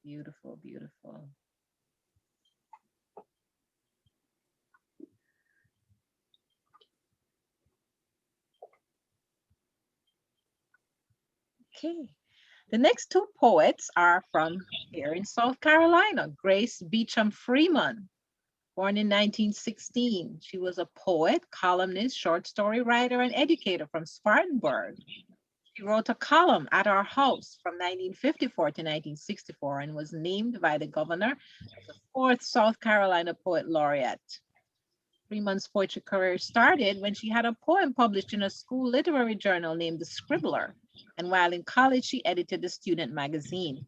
Beautiful, beautiful. Okay. The next 2 poets are from here in South Carolina. Grace Beecham Freeman, born in 1916. She was a poet, columnist, short story writer, and educator from Spartanburg. She wrote a column at our house from 1954 to 1964 and was named by the governor as the 4th South Carolina Poet Laureate. Freeman's poetry career started when she had a poem published in a school literary journal named The Scribbler, and while in college, she edited the student magazine.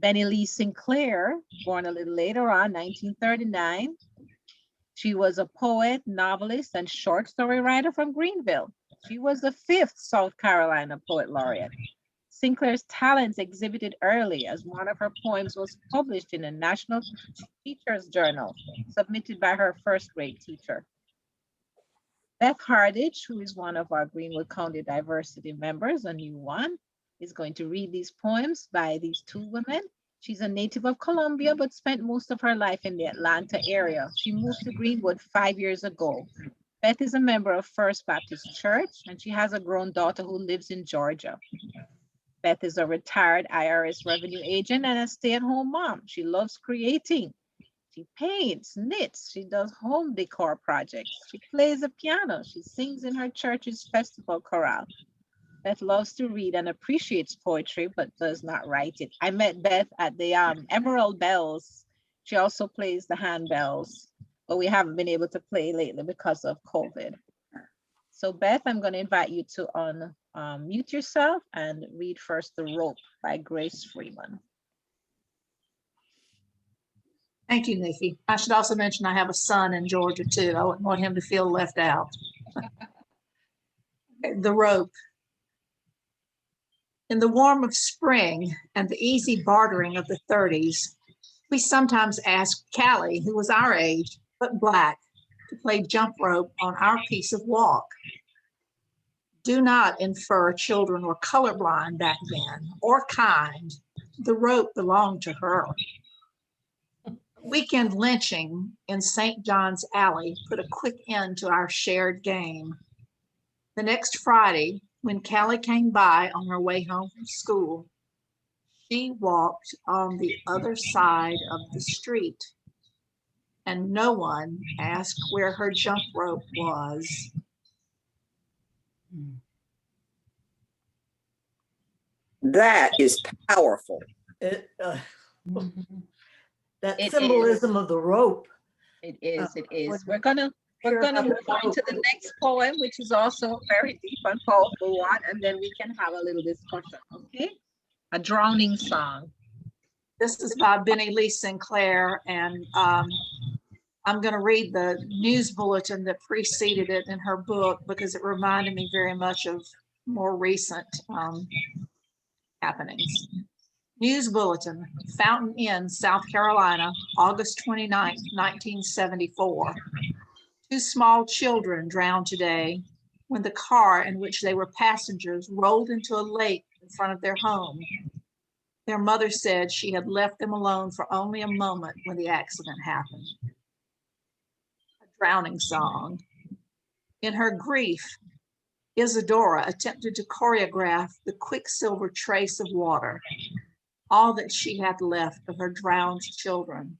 Bennie Sinclair, born a little later on, 1939. She was a poet, novelist, and short story writer from Greenville. She was the 5th South Carolina Poet Laureate. Sinclair's talents exhibited early, as one of her poems was published in a National Teacher's Journal, submitted by her first grade teacher. Beth Hardage, who is one of our Greenwood County Diversity members, a new one, is going to read these poems by these two women. She's a native of Columbia, but spent most of her life in the Atlanta area. She moved to Greenwood 5 years ago. Beth is a member of First Baptist Church, and she has a grown daughter who lives in Georgia. Beth is a retired IRS revenue agent and a stay-at-home mom. She loves creating. She paints, knits, she does home decor projects. She plays the piano. She sings in her church's festival chorale. Beth loves to read and appreciates poetry, but does not write it. I met Beth at the Emerald Bells. She also plays the handbells, but we haven't been able to play lately because of COVID. So Beth, I'm going to invite you to unmute yourself and read first The Rope by Grace Freeman. Thank you, Niki. I should also mention I have a son in Georgia too. I wouldn't want him to feel left out. The Rope. In the warm of spring and the easy bartering of the 30s, we sometimes asked Callie, who was our age, but Black, to play jump rope on our piece of walk. Do not infer children were colorblind back then or kind. The rope belonged to her. Weekend lynching in St. John's Alley put a quick end to our shared game. The next Friday, when Callie came by on her way home from school, she walked on the other side of the street, and no one asked where her jump rope was. That is powerful. That It symbolism of the rope. It is. We're gonna move on to the next poem, which is also a very deep and powerful one, and then we can have a little discussion, okay? A Drowning Song. This is by Bennie Lee Sinclair, and I'm going to read the news bulletin that preceded it in her book because it reminded me very much of more recent happenings. News bulletin, Fountain Inn, South Carolina, August 29th, 1974. 2 small children drowned today when the car in which they were passengers rolled into a lake in front of their home. Their mother said she had left them alone for only a moment when the accident happened. A drowning song. In her grief, Isadora attempted to choreograph the quicksilver trace of water, all that she had left of her drowned children.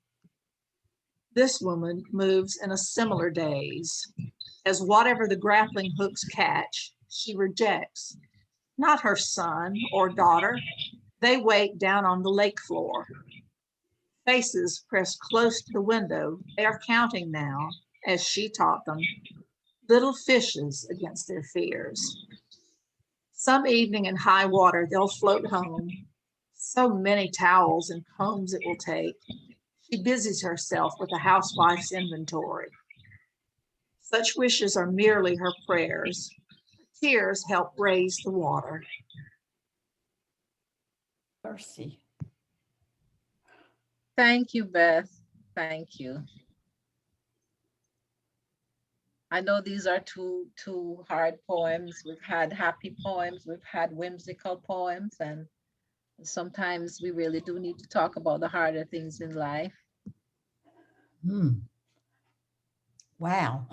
This woman moves in a similar daze, as whatever the grappling hooks catch, she rejects. Not her son or daughter. They wait down on the lake floor. Faces pressed close to the window, they are counting now, as she taught them, little fishes against their fears. Some evening in high water, they'll float home. So many towels and combs it will take. She busies herself with a housewife's inventory. Such wishes are merely her prayers. Tears help raise the water. Mercy. Thank you, Beth. Thank you. I know these are two hard poems. We've had happy poems, we've had whimsical poems, and sometimes we really do need to talk about the harder things in life. Wow.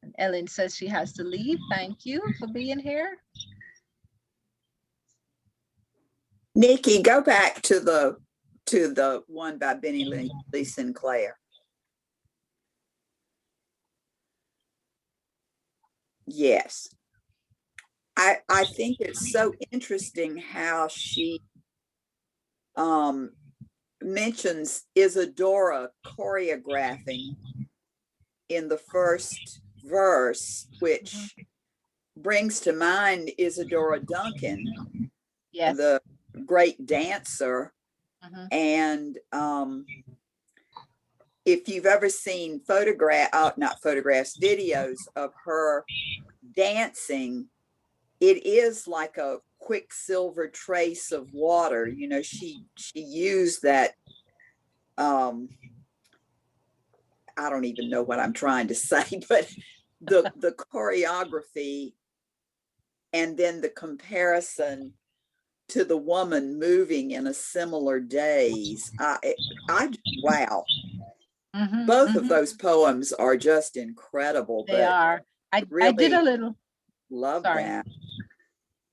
And Ellen says she has to leave. Thank you for being here. Niki, go back to the one by Bennie Lee Sinclair. Yes. I think it's so interesting how she mentions Isadora choreographing in the first verse, which brings to mind Isadora Duncan, yes, the great dancer And if you've ever seen not photographs, videos of her dancing, it is like a quicksilver trace of water. You know, she used that, I don't even know what I'm trying to say, but the choreography and then the comparison to the woman moving in a similar daze. Wow. Both of those poems are just incredible. They are. I really did a little. love Sorry. that.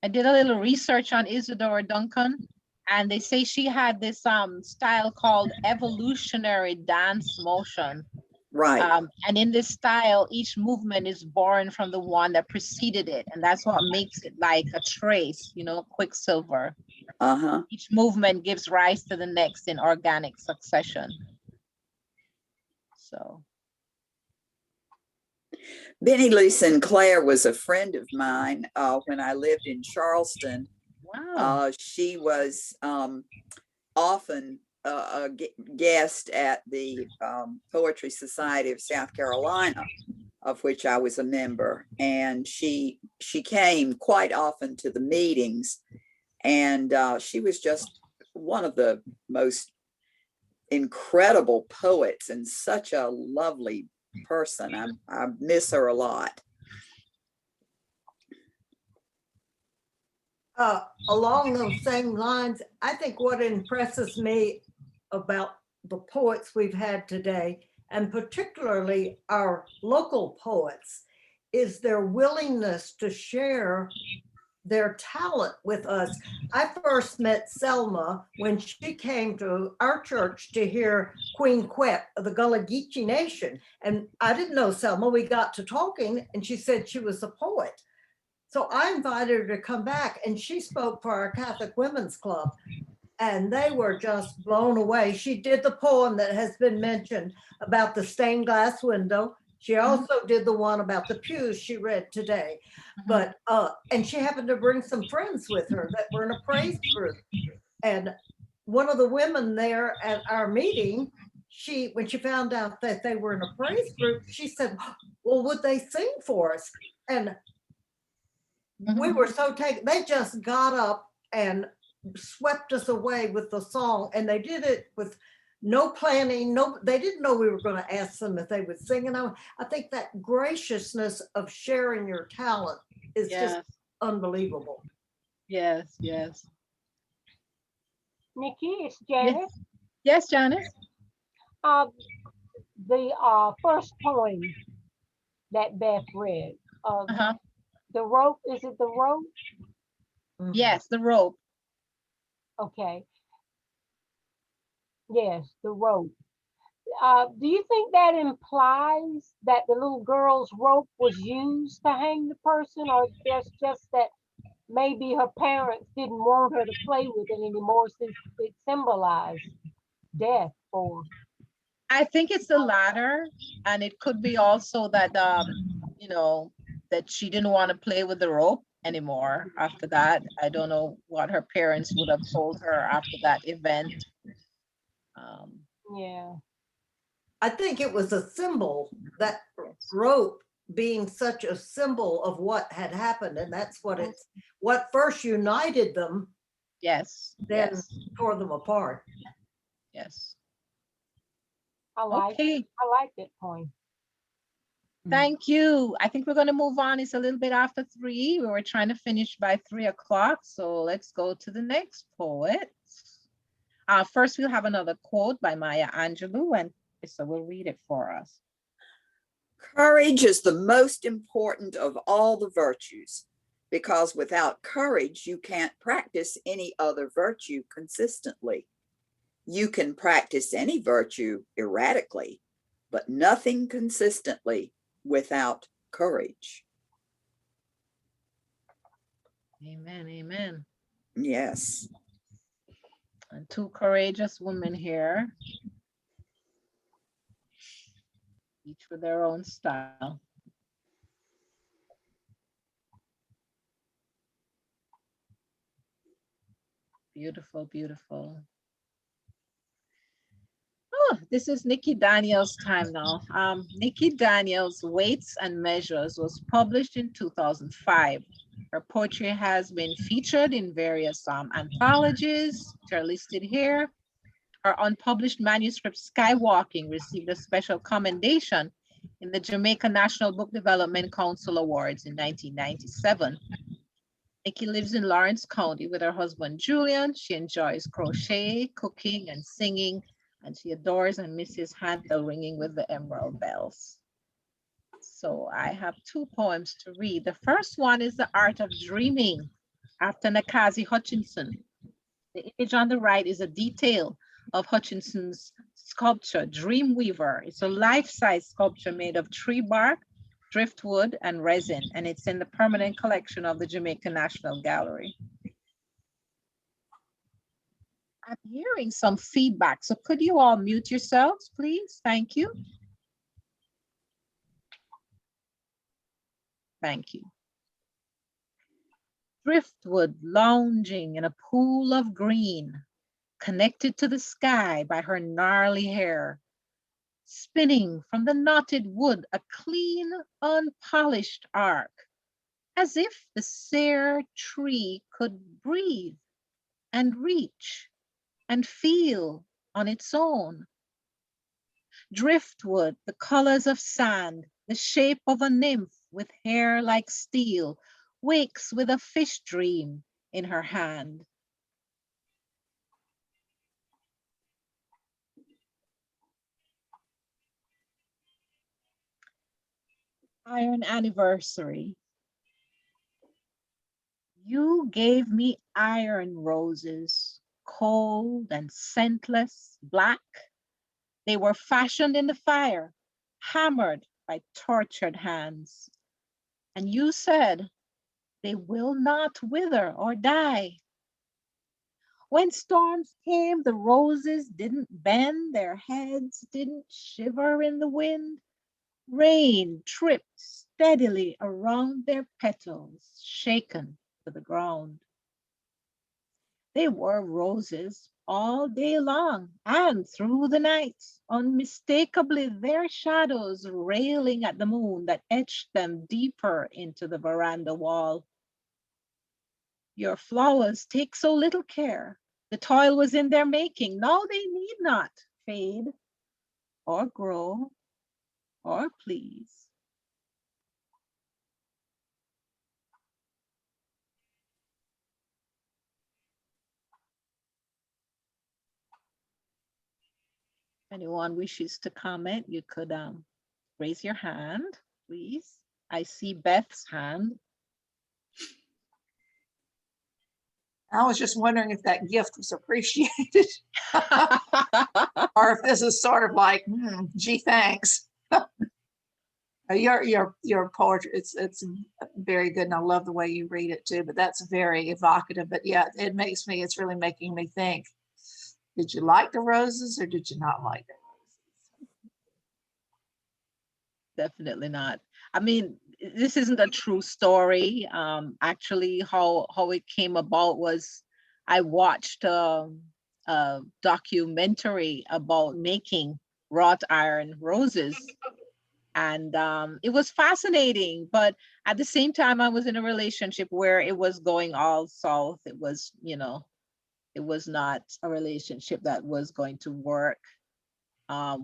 I did a little research on Isadora Duncan, and they say she had this style called evolutionary dance motion. Right. And in this style, each movement is born from the one that preceded it. And that's what makes it like a trace, you know, quicksilver. Each movement gives rise to the next in organic succession. So. Bennie Lou Sinclair was a friend of mine when I lived in Charleston. Wow. She was often a guest at the Poetry Society of South Carolina, of which I was a member. And she came quite often to the meetings. And she was just one of the most incredible poets and such a lovely person. I miss her a lot. Along those same lines, I think what impresses me about the poets we've had today, and particularly our local poets, is their willingness to share their talent with us. I first met Selma when she came to our church to hear Queen Quet of the Gullah Geechee Nation. And I didn't know Selma. We got to talking and she said she was a poet. So I invited her to come back and she spoke for our Catholic Women's Club. And they were just blown away. She did the poem that has been mentioned about the stained glass window. She also did the one about the pews she read today. But, and she happened to bring some friends with her that were in a praise group. And one of the women there at our meeting, when she found out that they were in a praise group, she said, well, would they sing for us? And we were so taken, they just got up and swept us away with the song, and they did it with no planning. They didn't know we were going to ask them if they would sing. And I think that graciousness of sharing your talent is just unbelievable. Yes, yes. Niki, it's Janice. Yes, Janice. The first poem that Beth read, the rope, is it the rope? Yes, the rope. Okay. Yes, the rope. Do you think that implies that the little girl's rope was used to hang the person, or just that maybe her parents didn't want her to play with it anymore since it symbolized death? Or I think it's the latter, and it could be also that you know, that she didn't want to play with the rope anymore after that. I don't know what her parents would have told her after that event. Yeah. I think it was a symbol, that rope being such a symbol of what had happened. And that's what first united them. Yes. Then tore them apart. Yes. I like that point. Thank you. I think we're going to move on. It's a little bit after 3. We were trying to finish by 3 o'clock. So let's go to the next poet. First, we'll have another quote by Maya Angelou, and Clarissa will read it for us. Courage is the most important of all the virtues, because without courage, you can't practice any other virtue consistently. You can practice any virtue erratically, but nothing consistently without courage. Amen, amen. Yes. And 2 courageous women here, each with their own style. Beautiful, beautiful. This is Niki Daniels' time now. Niki Daniels' Weights and Measures was published in 2005. Her poetry has been featured in various anthologies, which are listed here. Her unpublished manuscript, Skywalking, received a special commendation in the Jamaica National Book Development Council Awards in 1997. Niki lives in Lawrence County with her husband, Julian. She enjoys crochet, cooking, and singing, and she adores and misses handbell ringing with the emerald bells. So I have 2 poems to read. The first one is The Art of Dreaming, after Nakazi Hutchinson. The image on the right is a detail of Hutchinson's sculpture, Dreamweaver. It's a life-size sculpture made of tree bark, driftwood, and resin, and it's in the permanent collection of the Jamaica National Gallery. I'm hearing some feedback, so could you all mute yourselves, please? Thank you. Thank you. Driftwood lounging in a pool of green, connected to the sky by her gnarly hair, spinning from the knotted wood a clean, unpolished arc, as if the sere tree could breathe and reach and feel on its own. Driftwood, the colors of sand, the shape of a nymph with hair like steel, wakes with a fish dream in her hand. Iron Anniversary. You gave me iron roses, cold and scentless, black. They were fashioned in the fire, hammered by tortured hands. And you said, they will not wither or die. When storms came, the roses didn't bend, their heads didn't shiver in the wind. Rain tripped steadily around their petals, shaken to the ground. They were roses all day long and through the night, unmistakably their shadows railing at the moon that etched them deeper into the veranda wall. Your flowers take so little care. The toil was in their making. Now they need not fade or grow or please. Anyone wishes to comment, you could raise your hand, please. I see Beth's hand. I was just wondering if that gift was appreciated. Or if this is sort of like, gee, thanks. Your poetry, it's very good, and I love the way you read it too, but that's very evocative. But yeah, it's really making me think, did you like the roses or did you not like the roses? Definitely not. I mean, this isn't a true story. Actually, how it came about was I watched a documentary about making wrought iron roses. And it was fascinating, but at the same time, I was in a relationship where it was going all south. It was, it was not a relationship that was going to work.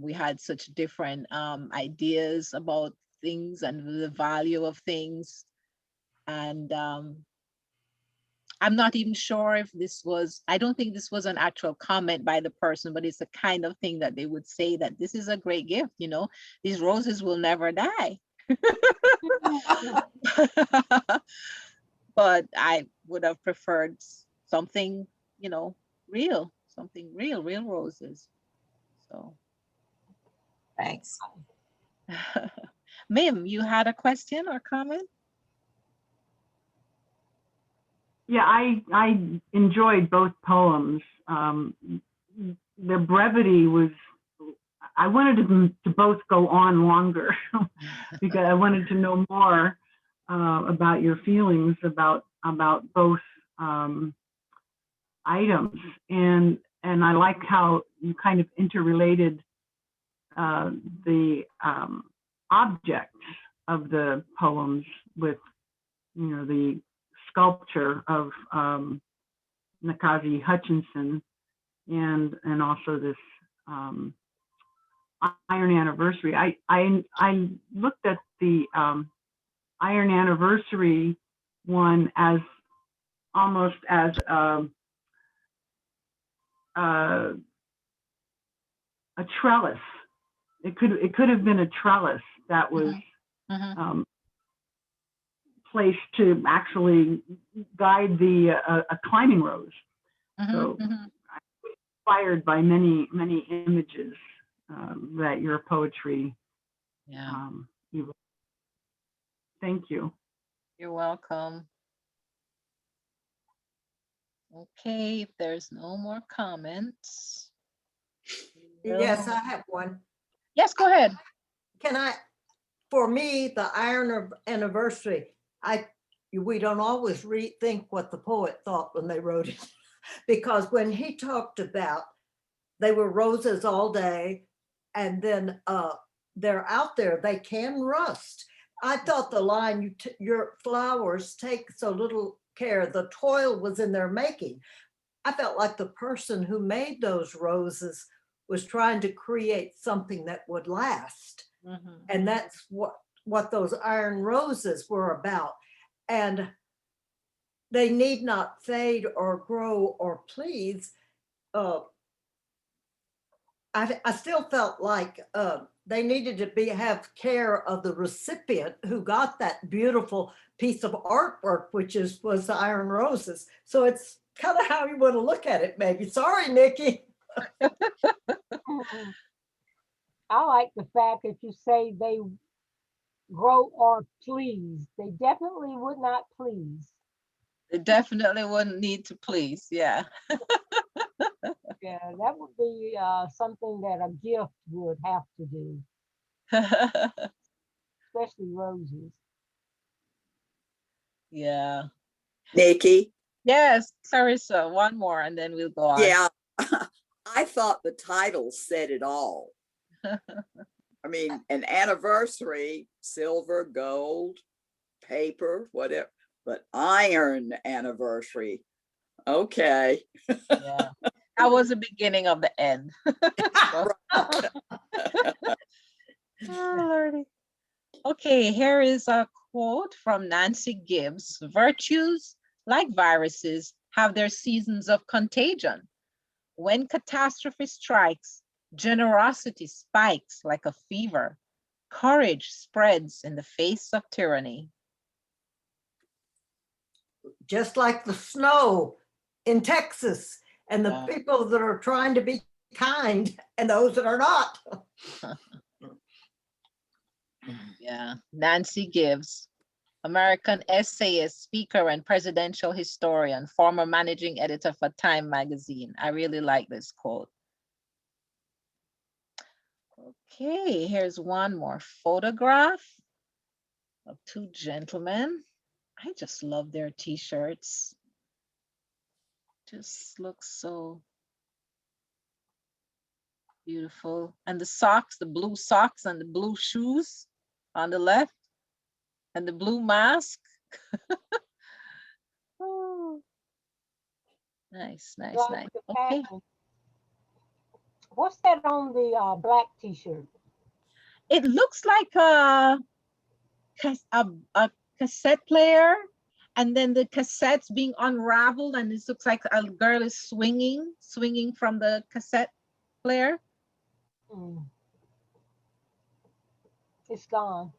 We had such different ideas about things and the value of things. And I'm not even sure if I don't think this was an actual comment by the person, but it's the kind of thing that they would say, that this is a great gift, these roses will never die. But I would have preferred something, real, real roses. So. Thanks. Mim, you had a question or comment? Yeah, I enjoyed both poems. The brevity was, I wanted them to both go on longer because I wanted to know more about your feelings about both items. And I like how you kind of interrelated the objects of the poems with, the sculpture of Nakazi Hutchinson and also this Iron Anniversary. I looked at the Iron Anniversary one as almost as a trellis. It could have been a trellis that was placed to actually guide the a climbing rose. So inspired by many images that your poetry. Thank you. You're welcome. Okay, if there's no more comments. Yes, I have one. Yes, go ahead. For me, the Iron Anniversary, we don't always think what the poet thought when they wrote it. Because when he talked about they were roses all day, and then they're out there, they can rust. I thought the line, your flowers take so little care, the toil was in their making. I felt like the person who made those roses was trying to create something that would last. And that's what those iron roses were about. And they need not fade or grow or please. I still felt like they needed to have care of the recipient who got that beautiful piece of artwork, which was the iron roses. So it's kind of how you want to look at it, maybe. Sorry, Niki. I like the fact that you say they grow or please. They definitely would not please. They definitely wouldn't need to please, yeah. Yeah, that would be something that a gift would have to do, especially roses. Yeah. Niki? Yes, Clarissa, one more and then we'll go on. Yeah, I thought the title said it all. I mean, an anniversary, silver, gold, paper, whatever, but iron anniversary. Okay. Yeah, that was the beginning of the end. Oh, Lordy. Okay, here is a quote from Nancy Gibbs. Virtues, like viruses, have their seasons of contagion. When catastrophe strikes, generosity spikes like a fever. Courage spreads in the face of tyranny. Just like the snow in Texas and the people that are trying to be kind and those that are not. Yeah, Nancy Gibbs, American essayist, speaker, and presidential historian, former managing editor for Time magazine. I really like this quote. Okay, here's one more photograph of two gentlemen. I just love their t-shirts. Just looks so beautiful. And the socks, the blue socks and the blue shoes on the left, and the blue mask. Oh, nice, nice, nice. Okay. What's that on the black t-shirt? It looks like a cassette player, and then the cassette's being unraveled, and this looks like a girl is swinging from the cassette player. It's gone.